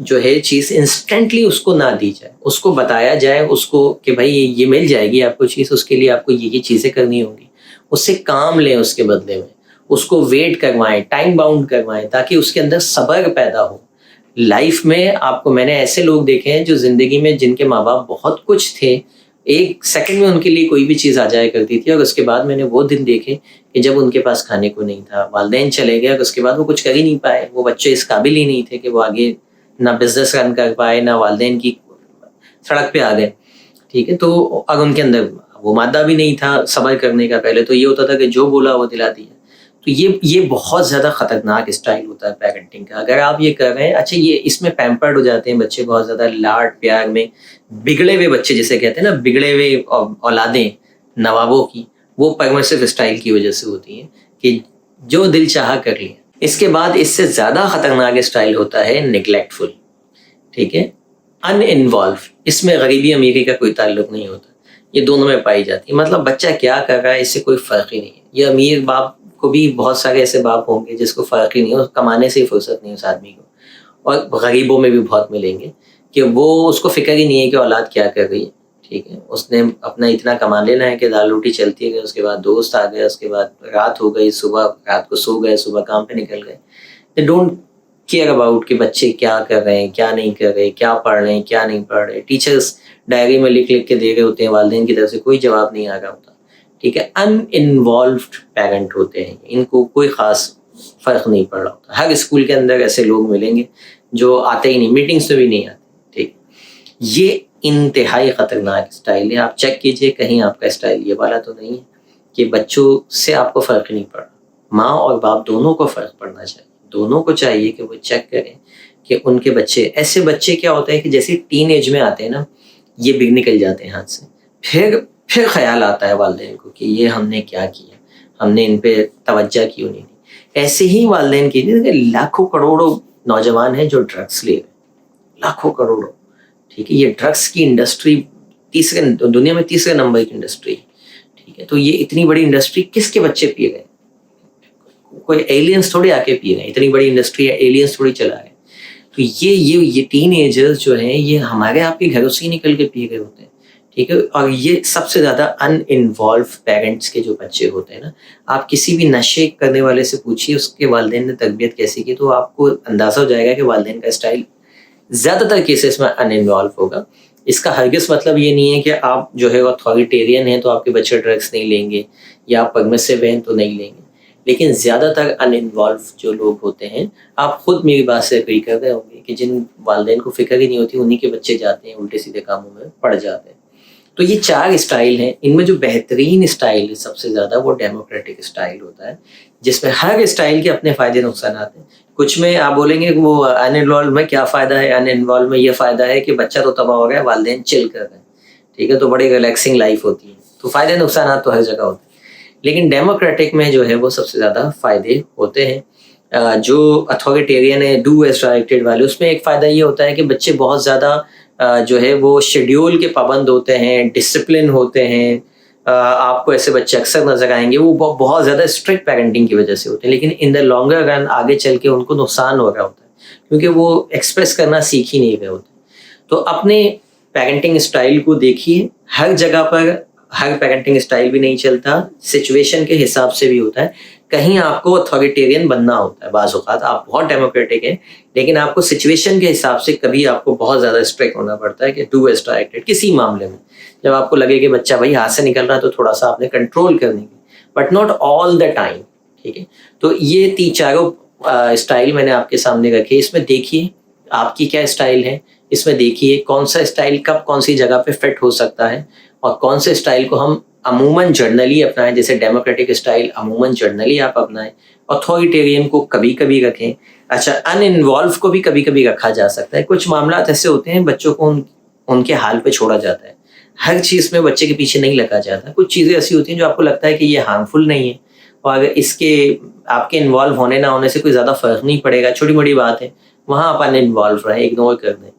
جو ہے چیز انسٹنٹلی اس کو نہ دی جائے، اس کو بتایا جائے اس کو کہ بھائی یہ مل جائے گی آپ کو چیز، اس کے لیے آپ کو یہ چیزیں کرنی ہوں گی، اس سے کام لیں اس کے بدلے میں، اس کو ویٹ کروائیں، ٹائم باؤنڈ کروائیں، تاکہ اس کے اندر صبر پیدا ہو۔ لائف میں آپ کو، میں نے ایسے لوگ دیکھے ہیں جو زندگی میں جن کے ماں باپ بہت کچھ تھے، ایک سیکنڈ میں ان کے لیے کوئی بھی چیز آ جایا کرتی تھی، اور اس کے بعد میں نے وہ دن دیکھے کہ جب ان کے پاس کھانے کو نہیں تھا، والدین چلے گئے، اور اس کے بعد وہ کچھ کر ہی نہیں پائے، وہ بچے اس قابل ہی نہیں تھے کہ وہ آگے نہ بزنس رن کر پائے، نہ والدین کی سڑک پہ آ گئے، ٹھیک ہے۔ تو اب ان کے اندر وہ مادہ بھی نہیں تھا صبر کرنے کا، پہلے تو یہ ہوتا تھا کہ جو بولا وہ دلا دیا۔ تو یہ بہت زیادہ خطرناک اسٹائل ہوتا ہے پیرنٹنگ کا، اگر آپ یہ کر رہے ہیں۔ اچھا، یہ اس میں پیمپرڈ ہو جاتے ہیں بچے بہت زیادہ، لاڈ پیار میں بگڑے ہوئے بچے جسے کہتے ہیں نا، بگڑے ہوئے اولادیں نوابوں کی، وہ پرمسو اسٹائل کی وجہ سے ہوتی ہیں کہ جو دل چاہا کر لیا۔ اس کے بعد اس سے زیادہ خطرناک اسٹائل ہوتا ہے نیگلیکٹفل، ٹھیک ہے، ان انوالو۔ اس میں غریبی امیری کا کوئی تعلق نہیں ہوتا، یہ دونوں میں پائی جاتی ہے۔ مطلب بچہ کیا کر رہا ہے اس سے کوئی فرق ہی نہیں ہے۔ یہ امیر باپ کو بھی بہت سارے ایسے باپ ہوں گے جس کو فرق ہی نہیں ہے، کمانے سے ہی فرصت نہیں اس آدمی کو، اور غریبوں میں بھی بہت ملیں گے کہ وہ اس کو فکر ہی نہیں ہے کہ اولاد کیا کر رہی ہے، ٹھیک ہے، اس نے اپنا اتنا کما لینا ہے کہ دال روٹی چلتی ہے، اس کے بعد دوست آ گئے، اس کے بعد رات ہو گئی، صبح رات کو سو گئے، صبح کام پہ نکل گئے۔ دے ڈونٹ کیئر اباؤٹ کہ بچے کیا کر رہے ہیں، کیا نہیں کر رہے، کیا پڑھ رہے ہیں، کیا نہیں پڑھ رہے۔ ٹیچرس ڈائری میں لکھ کے دے رہے ہوتے ہیں، والدین کی طرف سے کوئی جواب نہیں آ رہا ہوتا، ٹھیک ہے۔ ان انوالوڈ پیرنٹ ہوتے ہیں، ان کو کوئی خاص فرق نہیں پڑ رہا ہوتا۔ ہر اسکول کے اندر ایسے لوگ ملیں گے جو آتے ہی نہیں، میٹنگس میں بھی نہیں آتے، ٹھیک۔ یہ انتہائی خطرناک اسٹائل ہے۔ آپ چیک کیجئے کہیں آپ کا اسٹائل یہ والا تو نہیں ہے کہ بچوں سے آپ کو فرق نہیں پڑ رہا۔ ماں اور باپ دونوں کو فرق پڑنا چاہیے، دونوں کو چاہیے کہ وہ چیک کریں کہ ان کے بچے، ایسے بچے کیا ہوتے ہیں کہ جیسے ٹین ایج میں آتے ہیں نا، یہ بگ نکل جاتے ہیں ہاتھ سے، پھر خیال آتا ہے والدین کو کہ یہ ہم نے کیا کیا، ہم نے ان پہ توجہ کیوں نہیں دی۔ ایسے ہی والدین کی لاکھوں کروڑوں نوجوان ہیں جو ڈرگس لے رہے ہیں، لاکھوں کروڑوں، ٹھیک ہے۔ یہ ڈرگس کی انڈسٹری دنیا میں تیسرے نمبر کی انڈسٹری، ٹھیک ہے۔ تو یہ اتنی بڑی انڈسٹری کس کے بچے پی گئے؟ کوئی ایلینز تھوڑی آ کے پی گئے، اتنی بڑی انڈسٹری ہے، ایلینز تھوڑی چلا رہے ہیں۔ تو یہ ٹین ایجرز جو ہیں، یہ ہمارے آپ کے گھروں سے ہی نکل کے پی گئے ہوتے ہیں، ٹھیک ہے۔ اور یہ سب سے زیادہ ان انوالو پیرنٹس کے جو بچے ہوتے ہیں نا، آپ کسی بھی نشے کرنے والے سے پوچھیے اس کے والدین نے تربیت کیسی کی، تو آپ کو اندازہ ہو جائے گا کہ والدین کا اسٹائل زیادہ تر کیسز میں ان انوالو ہوگا۔ اس کا ہرگز مطلب یہ نہیں ہے کہ آپ جو ہے اتھارٹیرین ہیں تو آپ کے بچے ڈرگس نہیں لیں گے، یا آپ پرمسو ہیں تو نہیں لیں گے، لیکن زیادہ تر ان انوالو جو لوگ ہوتے ہیں، آپ خود میری بات سے اگری کر رہے ہوں گے کہ جن والدین کو فکر ہی نہیں ہوتی، انہی کے بچے جاتے ہیں الٹے سیدھے کاموں میں پڑ جاتے ہیں۔ تو یہ 4 اسٹائل ہیں، ان میں جو بہترین اسٹائل ہے سب سے زیادہ وہ ڈیموکریٹک اسٹائل ہوتا ہے، جس میں ہر اسٹائل کے اپنے فائدے نقصانات ہیں۔ کچھ میں آپ بولیں گے کہ وہ ان انوالو میں کیا فائدہ ہے، ان انوالو میں یہ فائدہ ہے کہ بچہ تو تباہ ہو گیا، والدین چل کر رہے ہیں، ٹھیک ہے، تو بڑی ریلیکسنگ لائف ہوتی ہے، تو فائدے نقصانات تو ہر جگہ ہوتے ہیں۔ لیکن ڈیموکریٹک میں جو ہے وہ سب سے زیادہ فائدے ہوتے ہیں۔ جو اتھارٹیرین ہے، ڈو ایز ڈائریکٹڈ والے، اس میں ایک فائدہ یہ ہوتا ہے کہ بچے بہت زیادہ جو ہے وہ شیڈیول کے پابند ہوتے ہیں، ڈسپلن ہوتے ہیں۔ آپ کو ایسے بچے اکثر نظر آئیں گے، وہ بہت زیادہ اسٹرکٹ پیرنٹنگ کی وجہ سے ہوتے ہیں، لیکن ان دا لانگر رن آگے چل کے ان کو نقصان ہو رہا ہوتا ہے، کیونکہ وہ ایکسپریس کرنا سیکھ ہی نہیں رہے ہوتے۔ تو اپنے پیرنٹنگ اسٹائل کو دیکھیے، ہر جگہ پر ہر پیرنٹنگ اسٹائل بھی نہیں چلتا، سچویشن کے حساب سے بھی ہوتا ہے۔ کہیں آپ کو اتھارٹیرین بننا ہوتا ہے، بعض اوقات آپ بہت ڈیموکریٹک ہیں، لیکن آپ کو سچویشن کے حساب سے کبھی آپ کو بہت زیادہ اسٹرکٹ ہونا پڑتا ہے کہ ڈو ایز ڈائریکٹڈ کسی معاملے میں۔ جب آپ کو لگے کہ بچہ بھائی ہاتھ سے نکل رہا ہے تو تھوڑا سا آپ نے کنٹرول کرنے کی، but not all the time, ٹھیک ہے۔ تو یہ چاروں اسٹائل میں نے آپ کے سامنے رکھے، اس میں دیکھیے آپ کی کیا اسٹائل ہے، اس میں دیکھیے کون سا اسٹائل کب کون سی جگہ پہ فٹ ہو سکتا ہے، اور کون سے اسٹائل کو ہم عموماً جرنلی اپنائیں، جیسے ڈیموکریٹک اسٹائل عموماً جرنلی آپ اپنائیں، اتھارٹیرین کو کبھی کبھی رکھیں۔ اچھا، ان انوالو کو بھی کبھی کبھی رکھا جا سکتا ہے۔ کچھ معاملات ایسے ہوتے ہیں بچوں کو ان کے حال پہ چھوڑا جاتا ہے، ہر چیز میں بچے کے پیچھے نہیں لگا جاتا۔ کچھ چیزیں ایسی ہوتی ہیں جو آپ کو لگتا ہے کہ یہ ہارمفل نہیں ہے، اور اگر اس کے آپ کے انوالو ہونے نہ ہونے سے کوئی زیادہ فرق نہیں پڑے گا، چھوٹی موٹی بات ہے، وہاں آپ ان انوالو رہیں، اگنور کر دیں،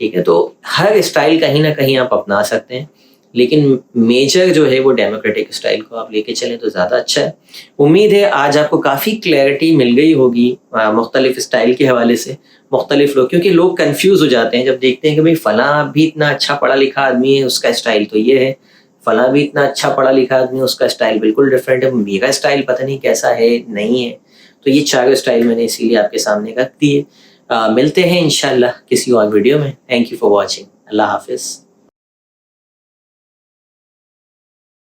ٹھیک ہے۔ تو ہر اسٹائل کہیں نہ کہیں آپ اپنا سکتے ہیں، لیکن میجر جو ہے وہ ڈیموکریٹک اسٹائل کو آپ لے کے چلیں تو زیادہ اچھا ہے. امید ہے آج آپ کو کافی کلیئرٹی مل گئی ہوگی مختلف اسٹائل کے حوالے سے. مختلف لوگ، کیونکہ لوگ کنفیوز ہو جاتے ہیں جب دیکھتے ہیں کہ بھئی فلاں بھی اتنا اچھا پڑھا لکھا آدمی ہے، اس کا اسٹائل تو یہ ہے، فلاں بھی اتنا اچھا پڑھا لکھا آدمی ہے، اس کا اسٹائل بالکل ڈفرینٹ ہے، میرا اسٹائل پتہ نہیں کیسا ہے نہیں ہے. تو یہ چاروں اسٹائل میں نے اسی لیے آپ کے سامنے رکھ دیے. ملتے ہیں انشاءاللہ کسی اور ویڈیو میں. Thank you for watching. اللہ حافظ.